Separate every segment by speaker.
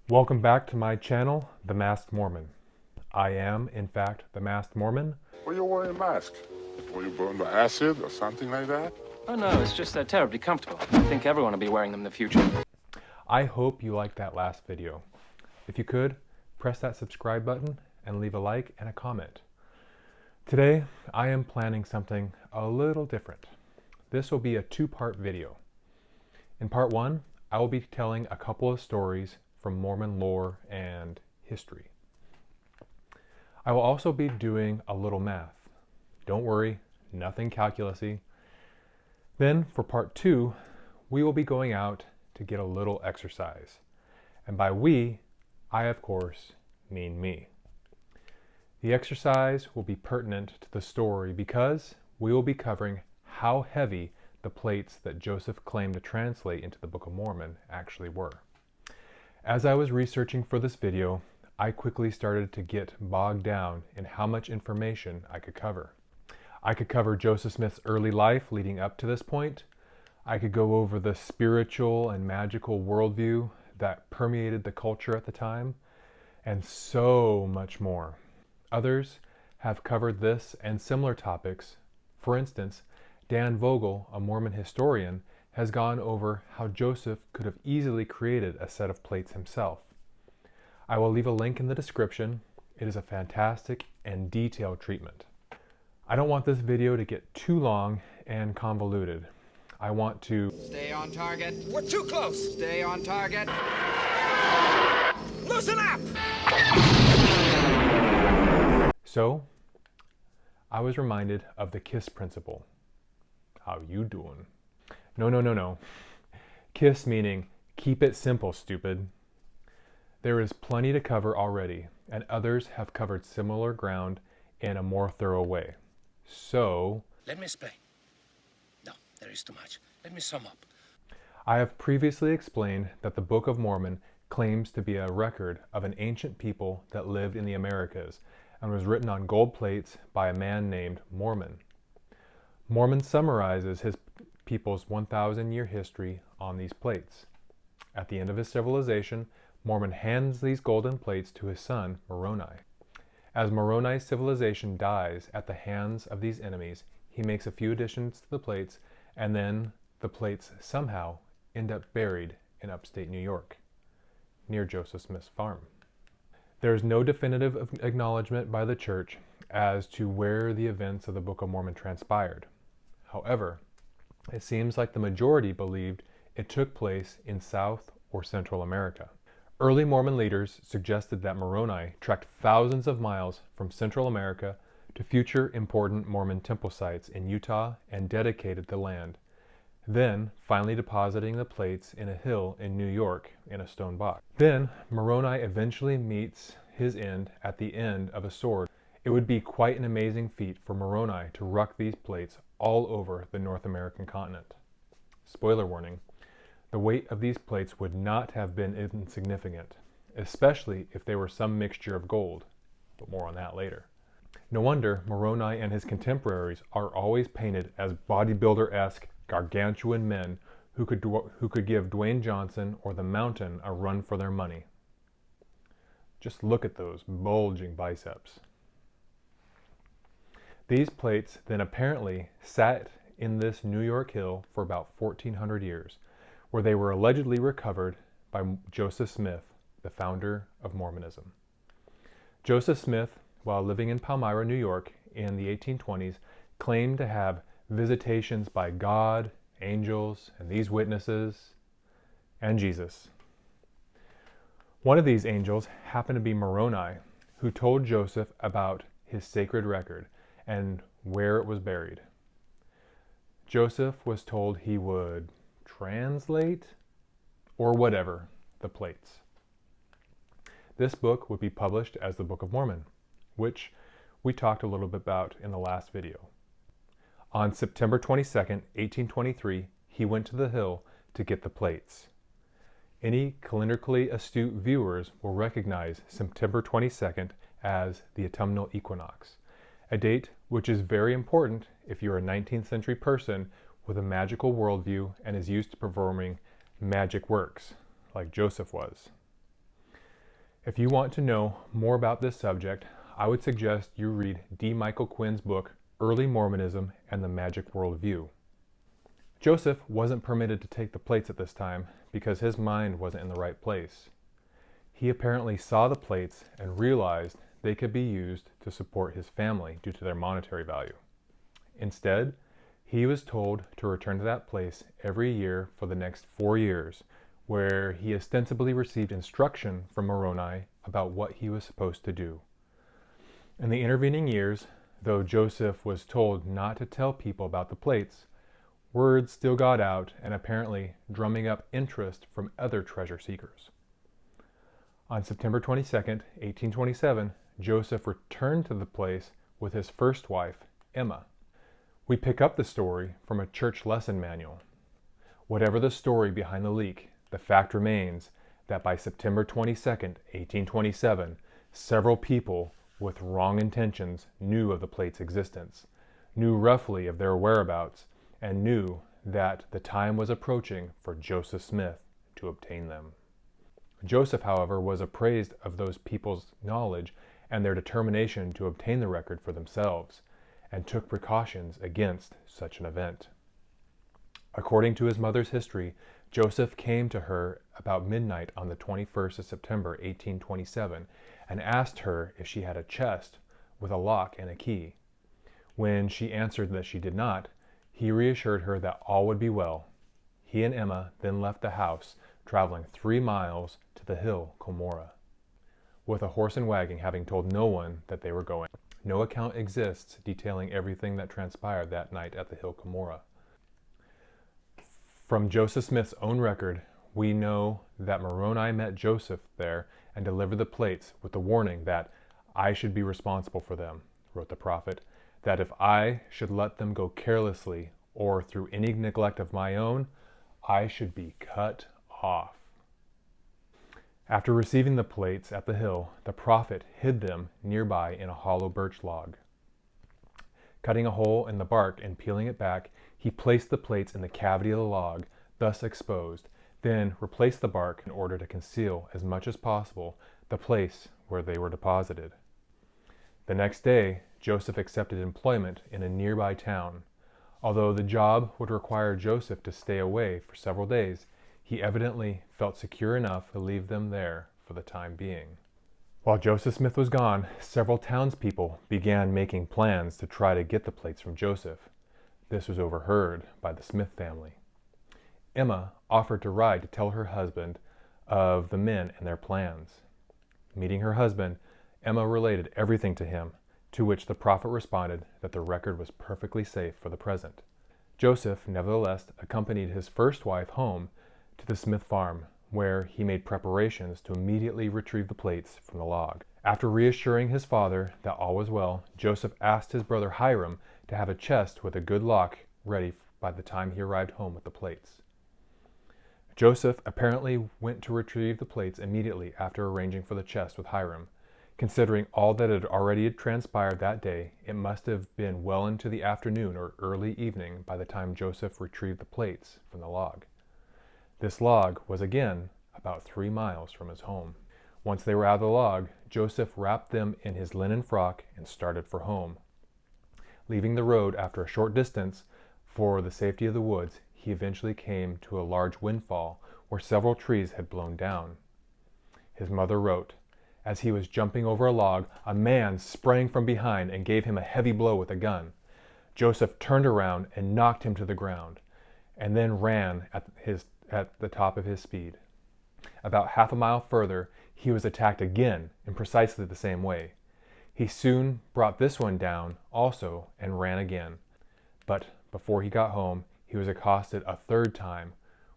Speaker 1: Welcome back to my channel, The Masked Mormon. I am, in fact, The Masked Mormon.
Speaker 2: Why you wearing a mask? Were you burned by acid or something like that?
Speaker 3: Oh no, it's just they're terribly comfortable. I think everyone will be wearing them in the future.
Speaker 1: I hope you liked that last video. If you could, press that subscribe button and leave a like and a comment. Today, I am planning something a little different. This will be a two-part video. In part one, I will be telling a couple of stories from Mormon lore and history. I will also be doing a little math. Don't worry, nothing calculus-y. Then for part two, we will be going out to get a little exercise. And by we, I of course mean me. The exercise will be pertinent to the story because we will be covering how heavy the plates that Joseph claimed to translate into the Book of Mormon actually were. As I was researching for this video, I quickly started to get bogged down in how much information I could cover. I could cover Joseph Smith's early life leading up to this point. I could go over the spiritual and magical worldview that permeated the culture at the time, and so much more. Others have covered this and similar topics. For instance, Dan Vogle, a Mormon historian, has gone over how Joseph could have easily created a set of plates himself. I will leave a link in the description. It is a fantastic and detailed treatment. I don't want this video to get too long and convoluted. I want to
Speaker 4: stay on target. We're too close. Stay on target. Loosen up!
Speaker 1: So, I was reminded of the KISS principle. How you doing? No. KISS meaning keep it simple, stupid. There is plenty to cover already, and others have covered similar ground in a more thorough way. So,
Speaker 5: let me explain. No, there is too much. Let me sum up.
Speaker 1: I have previously explained that the Book of Mormon claims to be a record of an ancient people that lived in the Americas and was written on gold plates by a man named Mormon. Mormon summarizes his people's 1,000-year history on these plates. At the end of his civilization, Mormon hands these golden plates to his son, Moroni. As Moroni's civilization dies at the hands of these enemies, he makes a few additions to the plates, and then the plates somehow end up buried in upstate New York, near Joseph Smith's farm. There is no definitive acknowledgement by the church as to where the events of the Book of Mormon transpired. However, it seems like the majority believed it took place in South or Central America. Early Mormon leaders suggested that Moroni trekked thousands of miles from Central America to future important Mormon temple sites in Utah and dedicated the land, then finally depositing the plates in a hill in New York in a stone box. Then Moroni eventually meets his end at the end of a sword. It would be quite an amazing feat for Moroni to ruck these plates all over the North American continent. Spoiler warning, the weight of these plates would not have been insignificant, especially if they were some mixture of gold, but more on that later. No wonder Moroni and his contemporaries are always painted as bodybuilder-esque, gargantuan men who could give Dwayne Johnson or the Mountain a run for their money. Just look at those bulging biceps. These plates then apparently sat in this New York hill for about 1,400 years, where they were allegedly recovered by Joseph Smith, the founder of Mormonism. Joseph Smith, while living in Palmyra, New York in the 1820s, claimed to have visitations by God, angels, and these witnesses, and Jesus. One of these angels happened to be Moroni, who told Joseph about his sacred record and where it was buried. Joseph was told he would translate, or whatever, the plates. This book would be published as the Book of Mormon, which we talked a little bit about in the last video. On September 22nd, 1823, he went to the hill to get the plates. Any calendarically astute viewers will recognize September 22nd as the autumnal equinox, a date which is very important if you're a 19th century person with a magical worldview and is used to performing magic works, like Joseph was. If you want to know more about this subject, I would suggest you read D. Michael Quinn's book, Early Mormonism and the Magic Worldview. Joseph wasn't permitted to take the plates at this time because his mind wasn't in the right place. He apparently saw the plates and realized they could be used to support his family due to their monetary value. Instead, he was told to return to that place every year for the next 4 years, where he ostensibly received instruction from Moroni about what he was supposed to do. In the intervening years, though Joseph was told not to tell people about the plates, word still got out and apparently drumming up interest from other treasure seekers. On September 22nd, 1827, Joseph returned to the place with his first wife, Emma. We pick up the story from a church lesson manual. Whatever the story behind the leak, the fact remains that by September 22nd, 1827, several people with wrong intentions knew of the plates' existence, knew roughly of their whereabouts, and knew that the time was approaching for Joseph Smith to obtain them. Joseph, however, was appraised of those people's knowledge and their determination to obtain the record for themselves, and took precautions against such an event. According to his mother's history, Joseph came to her about midnight on the 21st of September, 1827, and asked her if she had a chest with a lock and a key. When she answered that she did not, he reassured her that all would be well. He and Emma then left the house, traveling 3 miles to the hill Cumorah, with a horse and wagon, having told no one that they were going. No account exists detailing everything that transpired that night at the hill Cumorah. From Joseph Smith's own record, we know that Moroni met Joseph there and delivered the plates with the warning that I should be responsible for them, wrote the prophet, that if I should let them go carelessly or through any neglect of my own, I should be cut off. After receiving the plates at the hill, the prophet hid them nearby in a hollow birch log. Cutting a hole in the bark and peeling it back, he placed the plates in the cavity of the log, thus exposed, then replaced the bark in order to conceal as much as possible the place where they were deposited. The next day, Joseph accepted employment in a nearby town. Although the job would require Joseph to stay away for several days, he evidently felt secure enough to leave them there for the time being. While Joseph Smith was gone, several townspeople began making plans to try to get the plates from Joseph. This was overheard by the Smith family. Emma offered to ride to tell her husband of the men and their plans. Meeting her husband, Emma related everything to him, to which the prophet responded that the record was perfectly safe for the present. Joseph, nevertheless, accompanied his first wife home to the Smith farm, where he made preparations to immediately retrieve the plates from the log. After reassuring his father that all was well, Joseph asked his brother Hyrum to have a chest with a good lock ready by the time he arrived home with the plates. Joseph apparently went to retrieve the plates immediately after arranging for the chest with Hyrum. Considering all that had already transpired that day, it must have been well into the afternoon or early evening by the time Joseph retrieved the plates from the log. This log was again about 3 miles from his home. Once they were out of the log, Joseph wrapped them in his linen frock and started for home. Leaving the road after a short distance for the safety of the woods, he eventually came to a large windfall where several trees had blown down. His mother wrote, as he was jumping over a log, a man sprang from behind and gave him a heavy blow with a gun. Joseph turned around and knocked him to the ground, and then ran at the top of his speed. About half a mile further, he was attacked again in precisely the same way. He soon brought this one down also and ran again. But before he got home, he was accosted a third time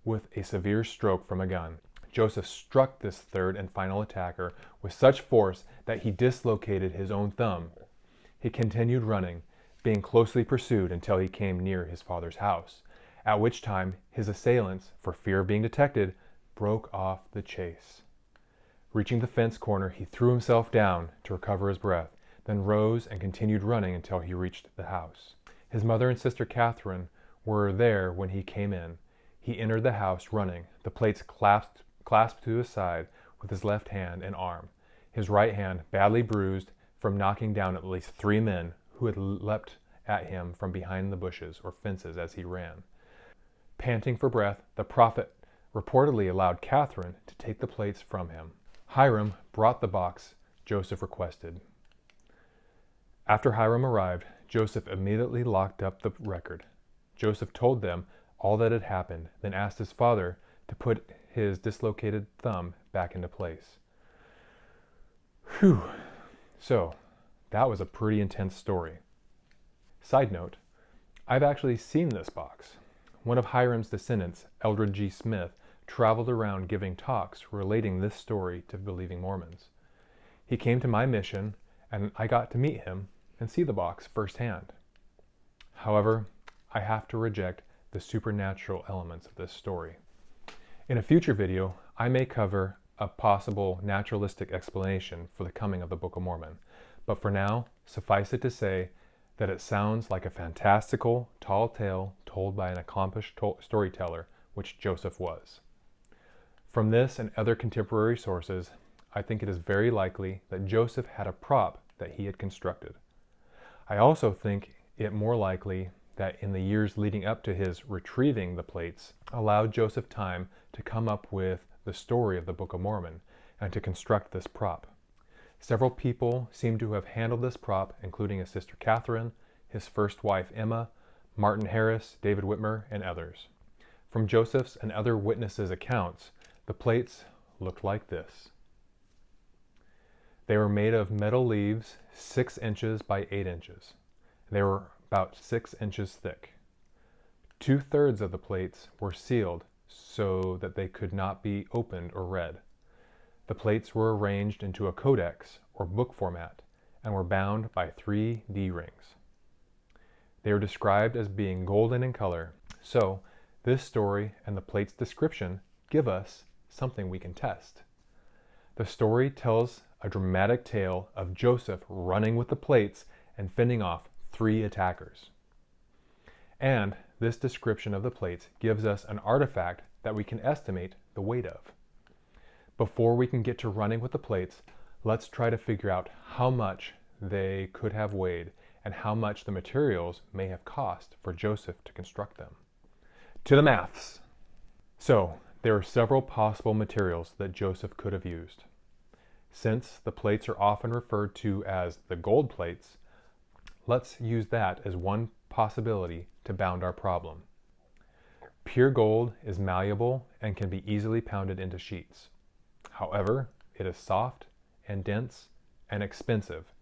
Speaker 1: with a severe stroke from a gun. Joseph struck this third and final attacker with such force that he dislocated his own thumb. He continued running, being closely pursued until he came near his father's house, at which time his assailants, for fear of being detected, broke off the chase. Reaching the fence corner, he threw himself down to recover his breath, then rose and continued running until he reached the house. His mother and sister Catherine were there when he came in. He entered the house running, the plates clasped to his side with his left hand and arm. his right hand badly bruised from knocking down at least 3 men who had leapt at him from behind the bushes or fences as he ran. Panting for breath, the prophet reportedly allowed Catherine to take the plates from him. Hyrum brought the box Joseph requested. After Hyrum arrived, Joseph immediately locked up the record. Joseph told them all that had happened, then asked his father to put his dislocated thumb back into place. Whew. So, that was a pretty intense story. Side note, I've actually seen this box. One of Hyrum's descendants, Eldred G. Smith, traveled around giving talks relating this story to believing Mormons. He came to my mission, and I got to meet him and see the box firsthand. However, I have to reject the supernatural elements of this story. In a future video, I may cover a possible naturalistic explanation for the coming of the Book of Mormon, but for now, suffice it to say that it sounds like a fantastical, tall tale told by an accomplished storyteller, which Joseph was. From this and other contemporary sources, I think it is very likely that Joseph had a prop that he had constructed. I also think it more likely that in the years leading up to his retrieving the plates allowed Joseph time to come up with the story of the Book of Mormon and to construct this prop. Several people seem to have handled this prop, including his sister Catherine, his first wife Emma, Martin Harris, David Whitmer, and others. From Joseph's and other witnesses' accounts, the plates looked like this. They were made of metal leaves 6 inches by 8 inches. They were about 6 inches thick. 2/3 of the plates were sealed so that they could not be opened or read. The plates were arranged into a codex or book format and were bound by 3 D-rings. They were described as being golden in color, so this story and the plate's description give us something we can test. The story tells a dramatic tale of Joseph running with the plates and fending off 3 attackers. And this description of the plates gives us an artifact that we can estimate the weight of. Before we can get to running with the plates, let's try to figure out how much they could have weighed and how much the materials may have cost for Joseph to construct them. To the maths! So, there are several possible materials that Joseph could have used. Since the plates are often referred to as the gold plates, let's use that as one possibility to bound our problem. Pure gold is malleable and can be easily pounded into sheets. However, it is soft and dense and expensive,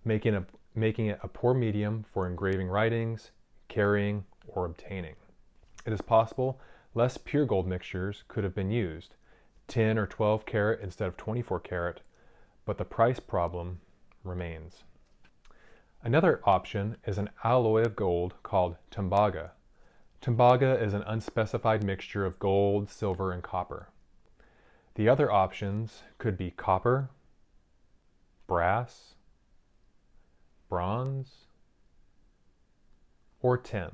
Speaker 1: making it a poor medium for engraving writings, carrying, or obtaining. It is possible less pure gold mixtures could have been used, 10 or 12 karat instead of 24 karat, but the price problem remains. Another option is an alloy of gold called tembaga. Tembaga is an unspecified mixture of gold, silver, and copper. The other options could be copper, brass, bronze, or tin.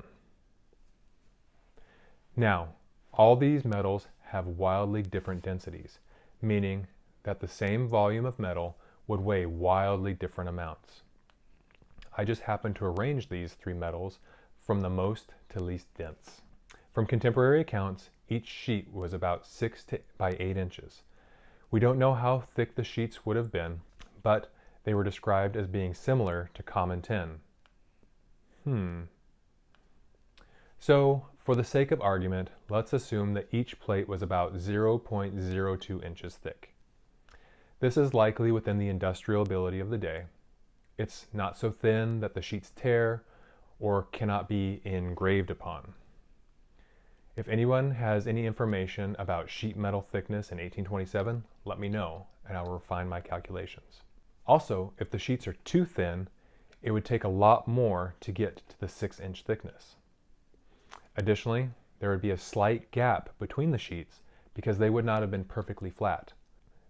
Speaker 1: Now, all these metals have wildly different densities, meaning that the same volume of metal would weigh wildly different amounts. I just happen to arrange these 3 metals from the most to least dense. From contemporary accounts, each sheet was about 6 by 8 inches. We don't know how thick the sheets would have been, but they were described as being similar to common tin. So, for the sake of argument, let's assume that each plate was about 0.02 inches thick. This is likely within the industrial ability of the day. It's not so thin that the sheets tear or cannot be engraved upon. If anyone has any information about sheet metal thickness in 1827, let me know and I'll refine my calculations. Also, if the sheets are too thin, it would take a lot more to get to the 6-inch thickness. Additionally, there would be a slight gap between the sheets because they would not have been perfectly flat.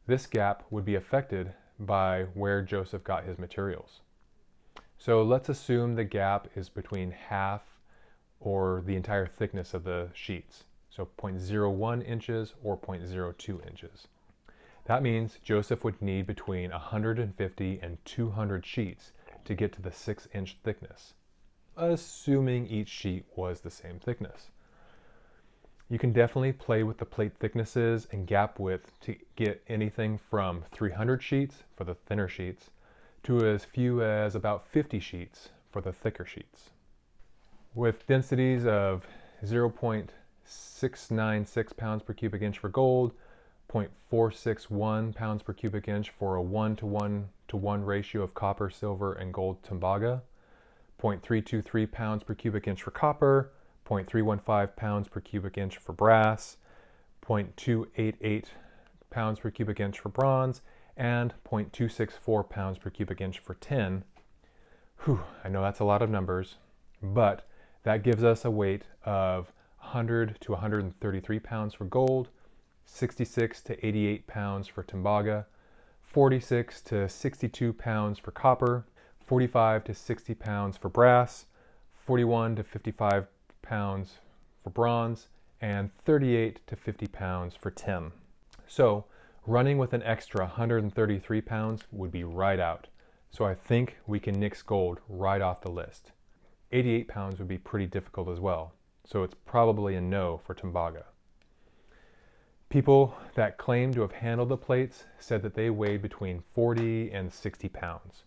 Speaker 1: This gap would be affected by where Joseph got his materials. So let's assume the gap is between half or the entire thickness of the sheets, so 0.01 inches or 0.02 inches. That means Joseph would need between 150 and 200 sheets to get to the 6-inch thickness, assuming each sheet was the same thickness. You can definitely play with the plate thicknesses and gap width to get anything from 300 sheets for the thinner sheets to as few as about 50 sheets for the thicker sheets. With densities of 0.696 pounds per cubic inch for gold, 0.461 pounds per cubic inch for a 1:1:1 ratio of copper, silver, and gold tembaga, 0.323 pounds per cubic inch for copper, 0.315 pounds per cubic inch for brass, 0.288 pounds per cubic inch for bronze, and 0.264 pounds per cubic inch for tin. Whew, I know that's a lot of numbers, but that gives us a weight of 100 to 133 pounds for gold, 66 to 88 pounds for tembaga, 46 to 62 pounds for copper, 45 to 60 pounds for brass, 41 to 55 pounds for bronze, and 38 to 50 pounds for tin. So running with an extra 133 pounds would be right out. So I think we can nix gold right off the list. 88 pounds would be pretty difficult as well, so it's probably a no for tembaga. People that claim to have handled the plates said that they weighed between 40 and 60 pounds.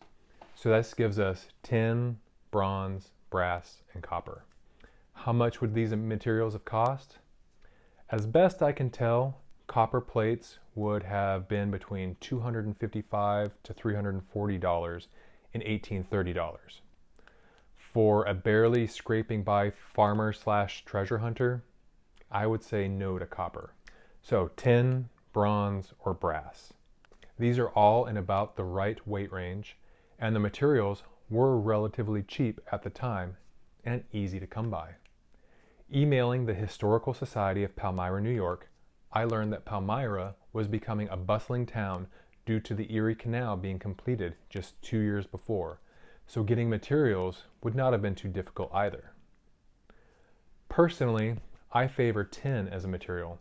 Speaker 1: So this gives us tin, bronze, brass, and copper. How much would these materials have cost? As best I can tell, copper plates would have been between $255 to $340 in 1830 dollars. For a barely scraping by farmer / treasure hunter, I would say no to copper. So tin, bronze, or brass. These are all in about the right weight range, and the materials were relatively cheap at the time and easy to come by. Emailing the Historical Society of Palmyra, New York, I learned that Palmyra was becoming a bustling town due to the Erie Canal being completed just 2 years before, so getting materials would not have been too difficult either. Personally, I favor tin as a material,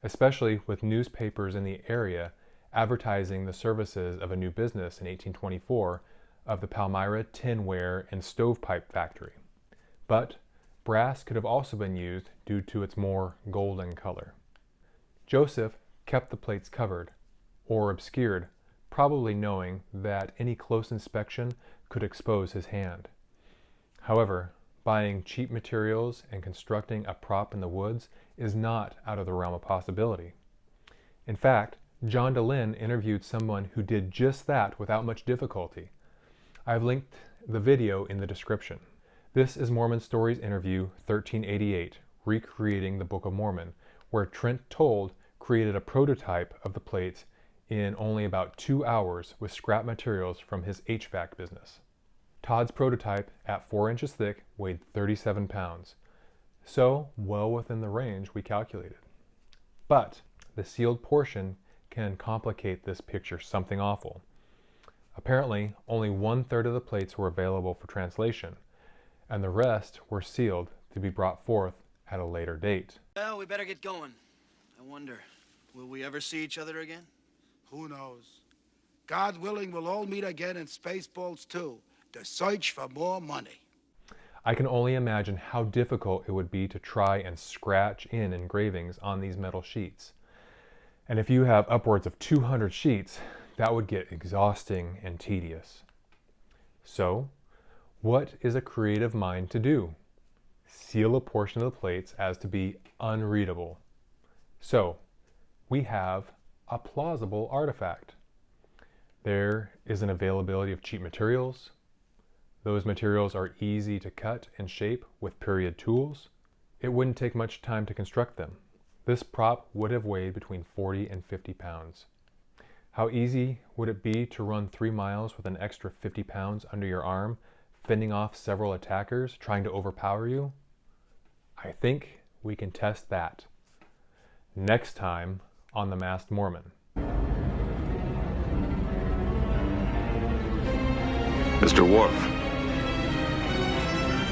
Speaker 1: especially with newspapers in the area advertising the services of a new business in 1824 of the Palmyra Tinware and Stovepipe Factory. But brass could have also been used due to its more golden color. Joseph kept the plates covered, or obscured, probably knowing that any close inspection could expose his hand. However, buying cheap materials and constructing a prop in the woods is not out of the realm of possibility. In fact, John DeLynn interviewed someone who did just that without much difficulty. I've linked the video in the description. This is Mormon Stories interview 1388, Recreating the Book of Mormon, where Trent Told created a prototype of the plates in only about 2 hours with scrap materials from his HVAC business. Todd's prototype, at 4 inches thick, weighed 37 pounds, so well within the range we calculated. But the sealed portion can complicate this picture something awful. Apparently, only 1/3 of the plates were available for translation, and the rest were sealed to be brought forth at a later date.
Speaker 6: Well, we better get going. I wonder, will we ever see each other again?
Speaker 7: Who knows? God willing, we'll all meet again in Spaceballs 2, to search for more money.
Speaker 1: I can only imagine how difficult it would be to try and scratch in engravings on these metal sheets. And if you have upwards of 200 sheets, that would get exhausting and tedious. So, what is a creative mind to do? Seal a portion of the plates as to be unreadable. So, we have a plausible artifact. There is an availability of cheap materials. Those materials are easy to cut and shape with period tools. It wouldn't take much time to construct them. This prop would have weighed between 40 and 50 pounds. How easy would it be to run 3 miles with an extra 50 pounds under your arm, fending off several attackers trying to overpower you? I think we can test that. Next time on The Masked Mormon.
Speaker 2: Mr. Worf.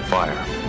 Speaker 2: Fire.